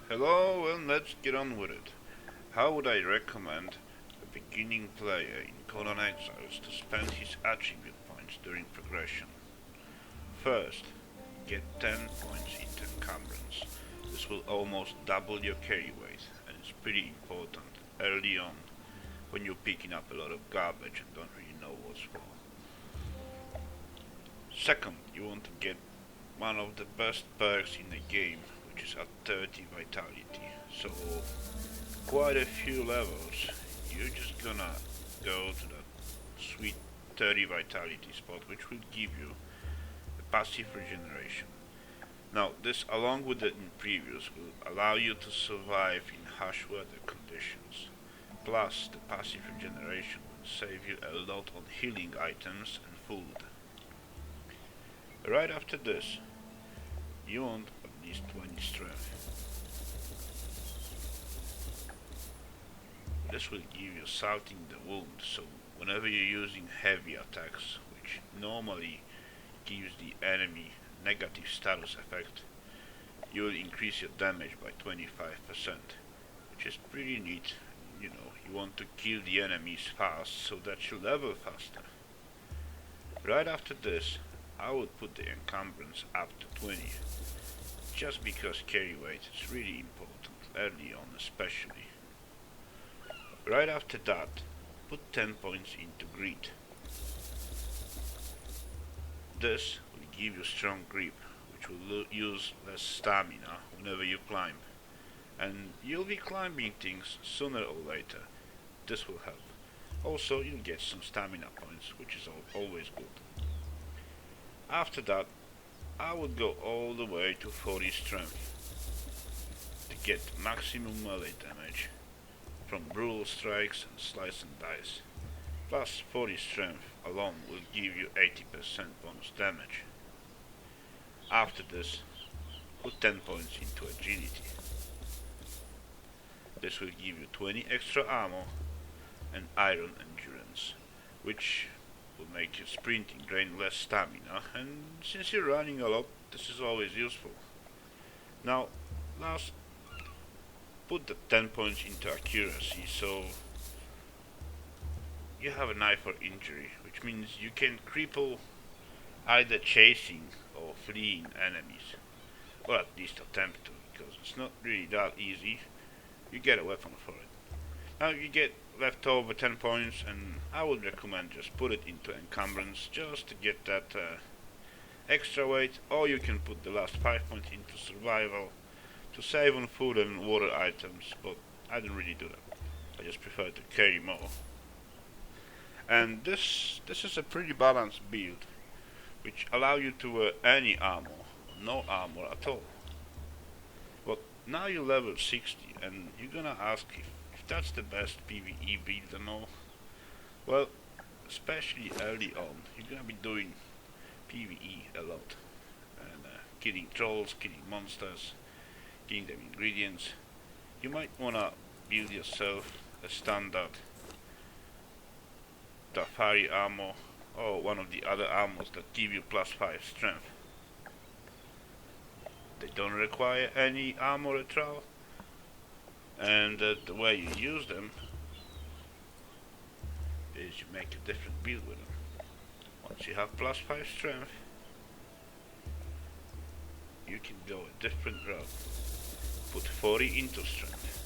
Hello, and let's get on with it. How would I recommend a beginning player in Conan Exiles to spend his attribute points during progression? First, get 10 points into encumbrance. This will almost double your carry weight, and it's pretty important early on when you're picking up a lot of garbage and don't really know what's for. Second, you want to get one of the best perks in the game, which is at 30 vitality. So quite a few levels, you're just gonna go to that sweet 30 vitality spot, which will give you the passive regeneration. Now, this, along with the previous, will allow you to survive in harsh weather conditions. Plus, the passive regeneration will save you a lot on healing items and food. Right after this, you want at least 20 strength. This will give you salting the wound, so whenever you're using heavy attacks, which normally gives the enemy negative status effect, you will increase your damage by 25%, which is pretty neat. You want to kill the enemies fast so that you level faster. Right after this, I would put the encumbrance up to 20, just because carry weight is really important, early on especially. Right after that, put 10 points into greed. This will give you strong grip, which will use less stamina whenever you climb. And you'll be climbing things sooner or later. This will help. Also, you'll get some stamina points, which is always good. After that, I would go all the way to 40 strength to get maximum melee damage from brutal strikes and slice and dice. Plus 40 strength alone will give you 80% bonus damage. After this, put 10 points into agility. This will give you 20 extra ammo and iron endurance, which will make your sprinting drain less stamina, and since you're running a lot, this is always useful. Now, last, put the 10 points into accuracy, so you have an eye for injury, which means you can cripple either chasing or fleeing enemies, or at least attempt to, because it's not really that easy. You get a weapon for it. Now you get leftover 10 points, and I would recommend just put it into encumbrance just to get that extra weight, or you can put the last 5 points into survival to save on food and water items, but I don't really do that. I just prefer to carry more. And this is a pretty balanced build, which allow you to wear any armor, or no armor at all. But now you're level 60, and you're gonna ask if that's the best PvE build or no. Well, especially early on, you're gonna be doing PvE a lot, and killing trolls, killing monsters, getting them ingredients. You might wanna build yourself a standard Tafari armor or one of the other armors that give you plus 5 strength. They don't require any armor at all, and the way you use them is you make a different build with them. Once you have plus 5 strength, you can go a different route. Put 40 into strength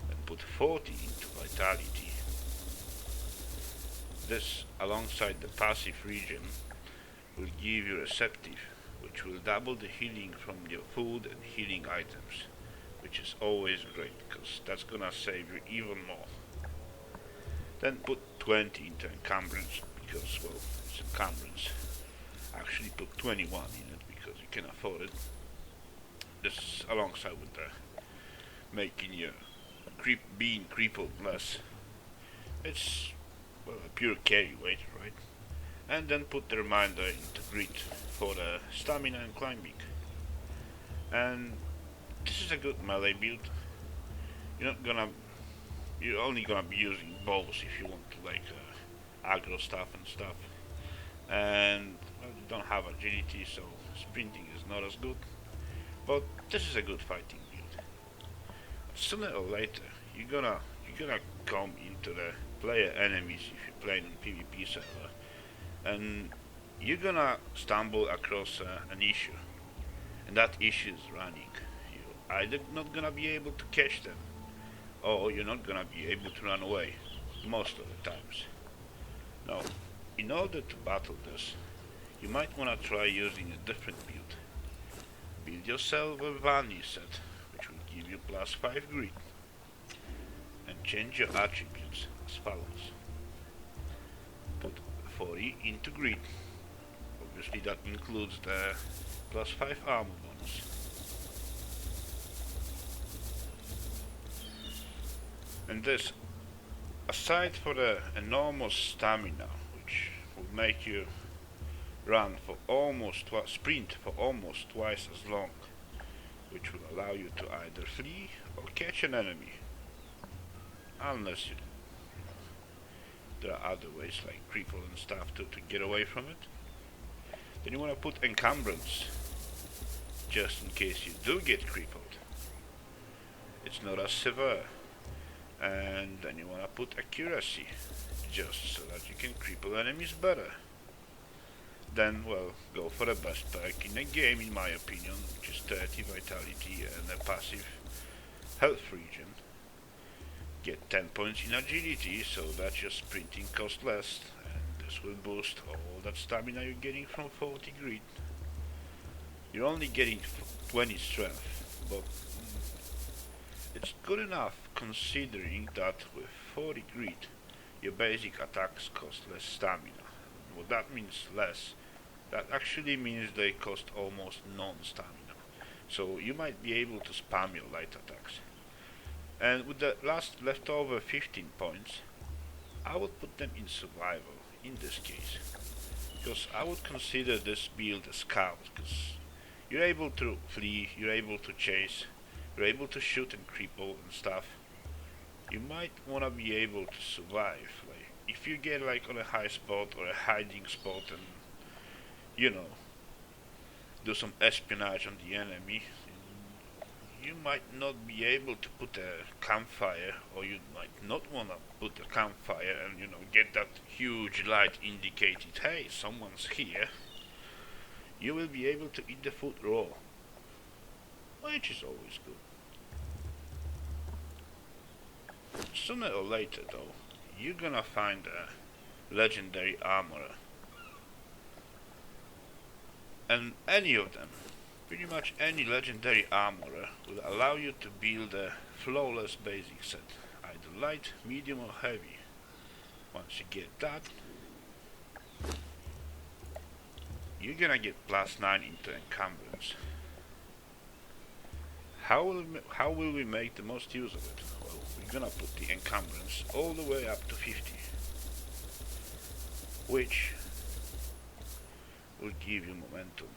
and put 40 into vitality. This, alongside the passive regen, will give you receptive, which will double the healing from your food and healing items, which is always great because that's gonna save you even more. Then put 20 into encumbrance because, well, it's encumbrance. Actually put 21 in it because you can afford it. This alongside with the making your being crippled less. It's, well, a pure carry weight, right? And then put the reminder into grit for the stamina and climbing. And this is a good melee build. You're only gonna be using bows if you want to aggro stuff and stuff. And well, you don't have agility, so sprinting is not as good. But this is a good fighting build. Sooner or later, you're gonna come into the player enemies if you're playing on PvP server, and you're gonna stumble across an issue, and that issue is running. You're either not gonna be able to catch them, or you're not gonna be able to run away, most of the times. Now, in order to battle this, you might wanna try using a different build. Build yourself a Vani set, which will give you +5 grit, and change your attributes as follows. Put 40 into grit, obviously that includes the +5 armor bonus. And this, aside for the enormous stamina, which will make you run for sprint for almost twice as long, which will allow you to either flee or catch an enemy, unless there are other ways like cripple and stuff to get away from it. Then you want to put encumbrance, just in case you do get crippled. It's not as severe. And then you want to put accuracy, just so that you can cripple enemies better. Then, well, go for the best perk in the game, in my opinion, which is 30 vitality and a passive health regen. Get 10 points in agility, so that your sprinting costs less, and this will boost all that stamina you're getting from 40 grit. You're only getting 20 strength, but it's good enough considering that with 40 grit, your basic attacks cost less stamina. What that means less, that actually means they cost almost non-stamina. So you might be able to spam your light attacks. And with the last leftover 15 points, I would put them in survival in this case. Because I would consider this build a scout, because you're able to flee, you're able to chase, you're able to shoot and cripple and stuff. You might wanna be able to survive. Like if you get like on a high spot or a hiding spot and do some espionage on the enemy, you might not be able to put a campfire, or you might not wanna put a campfire and get that huge light indicated, hey, someone's here. You will be able to eat the food raw, which is always good. Sooner or later though, you're gonna find a legendary armorer. And any of them, pretty much any legendary armorer, will allow you to build a flawless basic set, either light, medium or heavy. Once you get that, you're gonna get +9 into encumbrance. How will we make the most use of it? Well, we're gonna put the encumbrance all the way up to 50, which will give you momentum,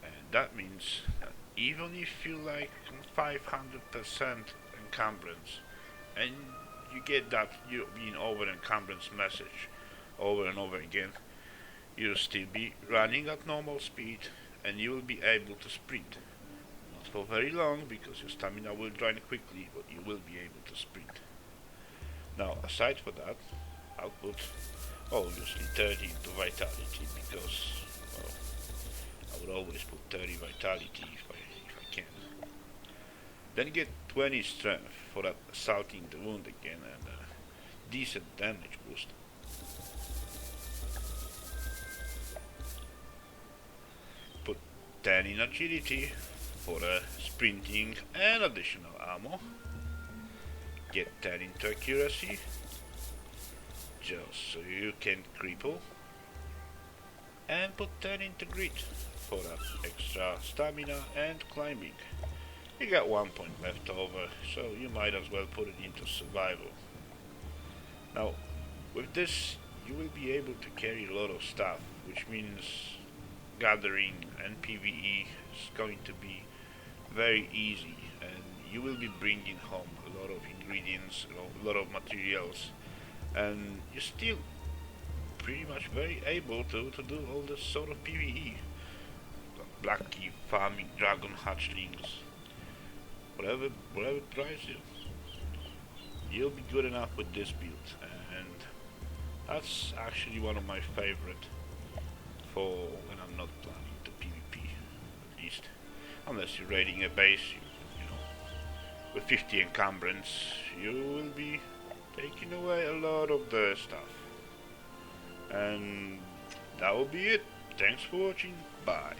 and that means that even if you like 500% encumbrance, and you get that you're being over encumbrance message over and over again, you'll still be running at normal speed, and you will be able to sprint. Not for very long, because your stamina will drain quickly, but you will be able to sprint. Now, aside for that, I'll put obviously 30 into vitality, because, well, I would always put 30 vitality if I can. Then get 20 strength for that assaulting the wound again, and a decent damage boost. Put 10 in agility for sprinting and additional ammo. Get 10 into accuracy, just so you can cripple. And put 10 into grit for that extra stamina and climbing. You got 1 point left over, so you might as well put it into survival. Now, with this, you will be able to carry a lot of stuff, which means gathering and PvE is going to be very easy, and you will be bringing home a lot of ingredients, a lot of materials, and you're still pretty much very able to do all this sort of PvE. black key farming dragon hatchlings, whatever drives you. You'll be good enough with this build, and that's actually one of my favorite for when I'm not planning to PvP, at least. Unless you're raiding a base, you know, with 50 encumbrance, you will be taking away a lot of the stuff. And that will be it. Thanks for watching. Bye.